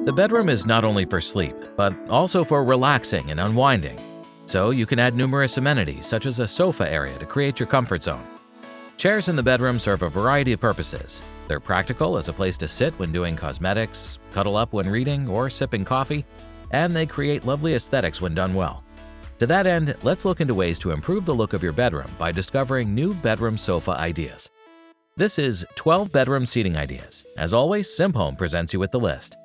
The bedroom is not only for sleep, but also for relaxing and unwinding. So you can add numerous amenities such as a sofa area to create your comfort zone. Chairs in the bedroom serve a variety of purposes. They're practical as a place to sit when doing cosmetics, cuddle up when reading or sipping coffee, and they create lovely aesthetics when done well. To that end, let's look into ways to improve the look of your bedroom by discovering new bedroom sofa ideas. This is 12 bedroom seating ideas. As always, SimHome presents you with the list.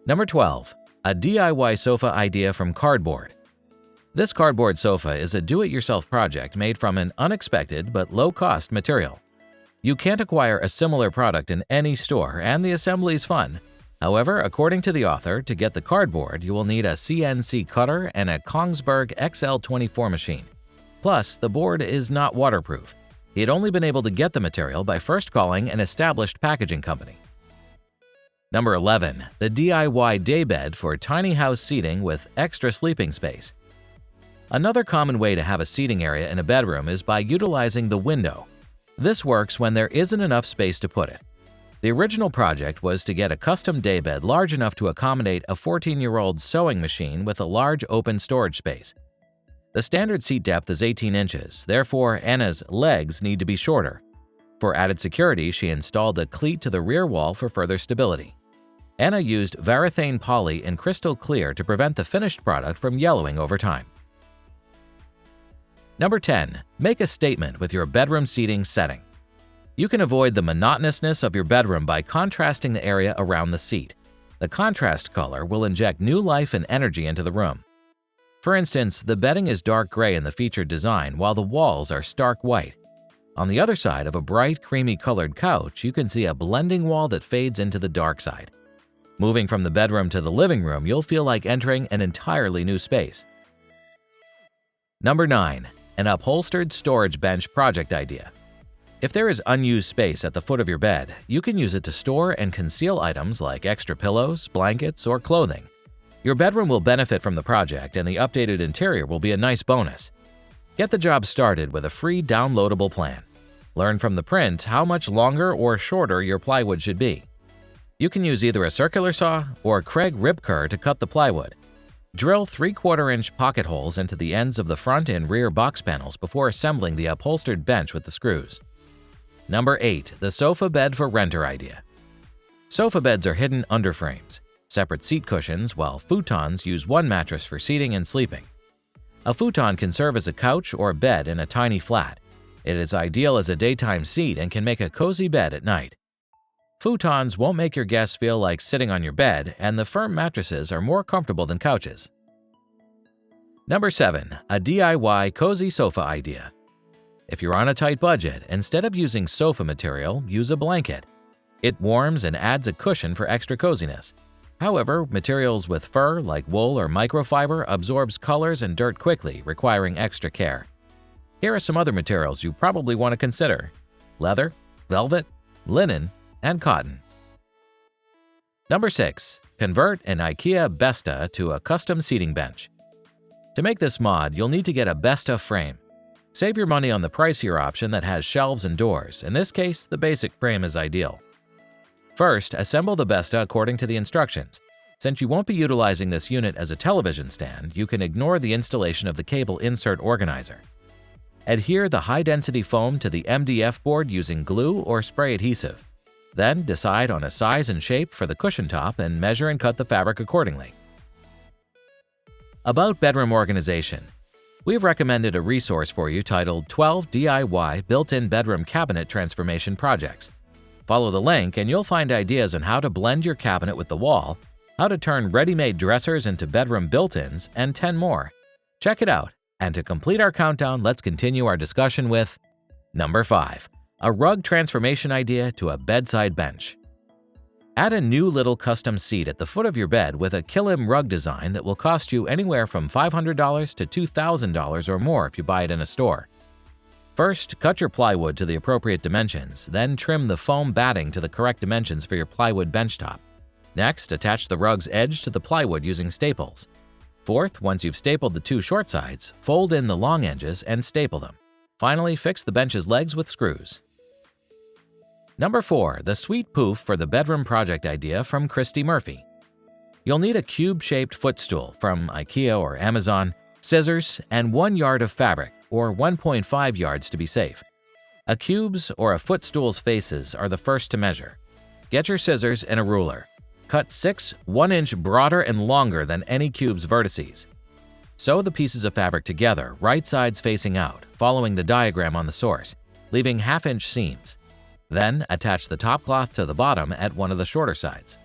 Number 12. A DIY sofa idea from cardboard. This cardboard sofa is a do-it-yourself project made from an unexpected but low-cost material. You can't acquire a similar product in any store, and the assembly is fun. However, according to the author, to get the cardboard, you will need a CNC cutter and a Kongsberg XL24 machine. Plus, the board is not waterproof. He had only been able to get the material by first calling an established packaging company. Number 11. The DIY daybed for tiny house seating with extra sleeping space. Another common way to have a seating area in a bedroom is by utilizing the window. This works when there isn't enough space to put it. The original project was to get a custom daybed large enough to accommodate a 14-year-old sewing machine with a large open storage space. The standard seat depth is 18 inches, therefore Anna's legs need to be shorter. For added security, she installed a cleat to the rear wall for further stability. Anna used Varathane poly in crystal clear to prevent the finished product from yellowing over time. Number 10. Make a statement with your bedroom seating setting. You can avoid the monotonousness of your bedroom by contrasting the area around the seat. The contrast color will inject new life and energy into the room. For instance, the bedding is dark gray in the featured design while the walls are stark white. On the other side of a bright, creamy-colored couch, you can see a blending wall that fades into the dark side. Moving from the bedroom to the living room, you'll feel like entering an entirely new space. Number 9. An upholstered storage bench project idea. If there is unused space at the foot of your bed, you can use it to store and conceal items like extra pillows, blankets, or clothing. Your bedroom will benefit from the project, and the updated interior will be a nice bonus. Get the job started with a free downloadable plan. Learn from the print how much longer or shorter your plywood should be. You can use either a circular saw or Craig Ripker to cut the plywood. Drill 3/4-inch pocket holes into the ends of the front and rear box panels before assembling the upholstered bench with the screws. Number 8. The sofa bed for renter idea. Sofa beds are hidden under frames, separate seat cushions, while futons use one mattress for seating and sleeping. A futon can serve as a couch or bed in a tiny flat. It is ideal as a daytime seat and can make a cozy bed at night. Futons won't make your guests feel like sitting on your bed, and the firm mattresses are more comfortable than couches. Number 7. A DIY cozy sofa idea. If you're on a tight budget, instead of using sofa material, use a blanket. It warms and adds a cushion for extra coziness. However, materials with fur like wool or microfiber absorbs colors and dirt quickly, requiring extra care. Here are some other materials you probably want to consider: leather, velvet, linen, and cotton. Number 6. Convert an IKEA Besta to a custom seating bench. To make this mod, you'll need to get a Besta frame. Save your money on the pricier option that has shelves and doors. In this case, the basic frame is ideal. First, assemble the Besta according to the instructions. Since you won't be utilizing this unit as a television stand, you can ignore the installation of the cable insert organizer. Adhere the high-density foam to the MDF board using glue or spray adhesive. Then decide on a size and shape for the cushion top and measure and cut the fabric accordingly. About bedroom organization. We've recommended a resource for you titled 12 DIY Built-in Bedroom Cabinet Transformation Projects. Follow the link and you'll find ideas on how to blend your cabinet with the wall, how to turn ready-made dressers into bedroom built-ins, and 10 more. Check it out. And to complete our countdown, let's continue our discussion with Number 5. A rug transformation idea to a bedside bench. Add a new little custom seat at the foot of your bed with a Kilim rug design that will cost you anywhere from $500 to $2,000 or more if you buy it in a store. First, cut your plywood to the appropriate dimensions, then trim the foam batting to the correct dimensions for your plywood benchtop. Next, attach the rug's edge to the plywood using staples. Fourth, once you've stapled the two short sides, fold in the long edges and staple them. Finally, fix the bench's legs with screws. Number 4. The Sweet Poof for the Bedroom Project idea from Christy Murphy. You'll need a cube-shaped footstool from IKEA or Amazon, scissors, and 1 yard of fabric, or 1.5 yards to be safe. A cube's or a footstool's faces are the first to measure. Get your scissors and a ruler. Cut 6 1-inch broader and longer than any cube's vertices. Sew the pieces of fabric together, right sides facing out, following the diagram on the source, leaving half-inch seams. Then attach the top cloth to the bottom at one of the shorter sides.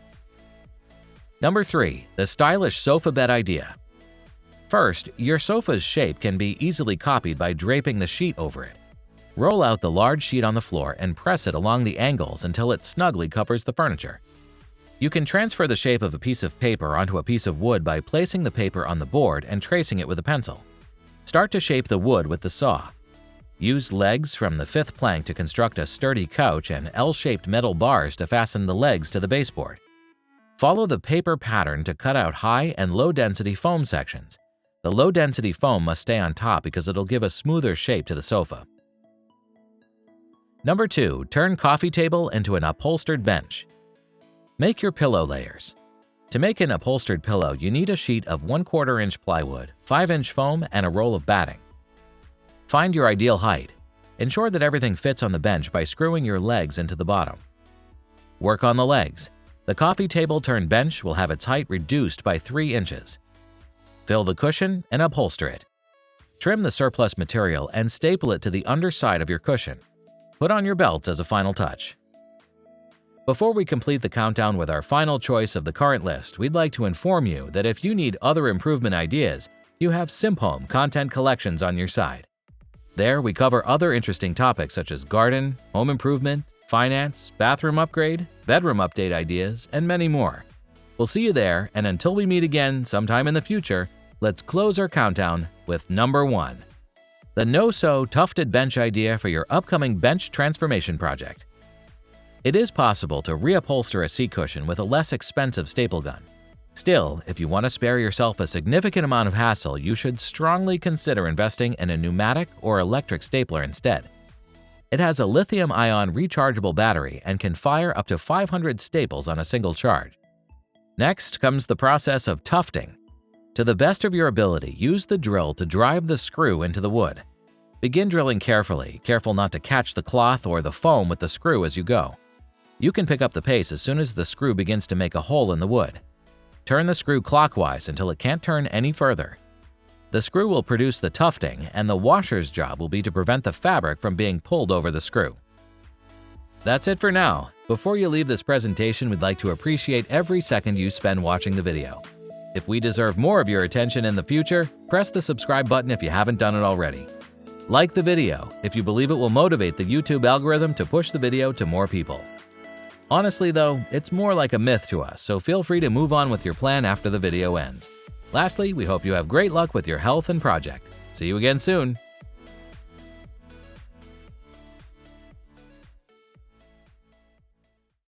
Number 3. The stylish sofa bed idea. First, your sofa's shape can be easily copied by draping the sheet over it. Roll out the large sheet on the floor and press it along the angles until it snugly covers the furniture. You can transfer the shape of a piece of paper onto a piece of wood by placing the paper on the board and tracing it with a pencil. Start to shape the wood with the saw. Use legs from the 5th plank to construct a sturdy couch and L-shaped metal bars to fasten the legs to the baseboard. Follow the paper pattern to cut out high and low-density foam sections. The low-density foam must stay on top because it'll give a smoother shape to the sofa. Number 2. Turn coffee table into an upholstered bench. Make your pillow layers. To make an upholstered pillow, you need a sheet of 1/4 inch plywood, 5-inch foam, and a roll of batting. Find your ideal height. Ensure that everything fits on the bench by screwing your legs into the bottom. Work on the legs. The coffee table turned bench will have its height reduced by 3 inches. Fill the cushion and upholster it. Trim the surplus material and staple it to the underside of your cushion. Put on your belts as a final touch. Before we complete the countdown with our final choice of the current list, we'd like to inform you that if you need other improvement ideas, you have SimpHome Content Collections on your side. There, we cover other interesting topics such as garden, home improvement, finance, bathroom upgrade, bedroom update ideas, and many more. We'll see you there, and until we meet again sometime in the future, let's close our countdown with number 1. The no-sew tufted bench idea for your upcoming bench transformation project. It is possible to reupholster a seat cushion with a less expensive staple gun. Still, if you want to spare yourself a significant amount of hassle, you should strongly consider investing in a pneumatic or electric stapler instead. It has a lithium-ion rechargeable battery and can fire up to 500 staples on a single charge. Next comes the process of tufting. To the best of your ability, use the drill to drive the screw into the wood. Begin drilling carefully, careful not to catch the cloth or the foam with the screw as you go. You can pick up the pace as soon as the screw begins to make a hole in the wood. Turn the screw clockwise until it can't turn any further. The screw will produce the tufting, and the washer's job will be to prevent the fabric from being pulled over the screw. That's it for now. Before you leave this presentation, we'd like to appreciate every second you spend watching the video. If we deserve more of your attention in the future, press the subscribe button if you haven't done it already. Like the video if you believe it will motivate the YouTube algorithm to push the video to more people. Honestly though, it's more like a myth to us, so feel free to move on with your plan after the video ends. Lastly, we hope you have great luck with your health and project. See you again soon!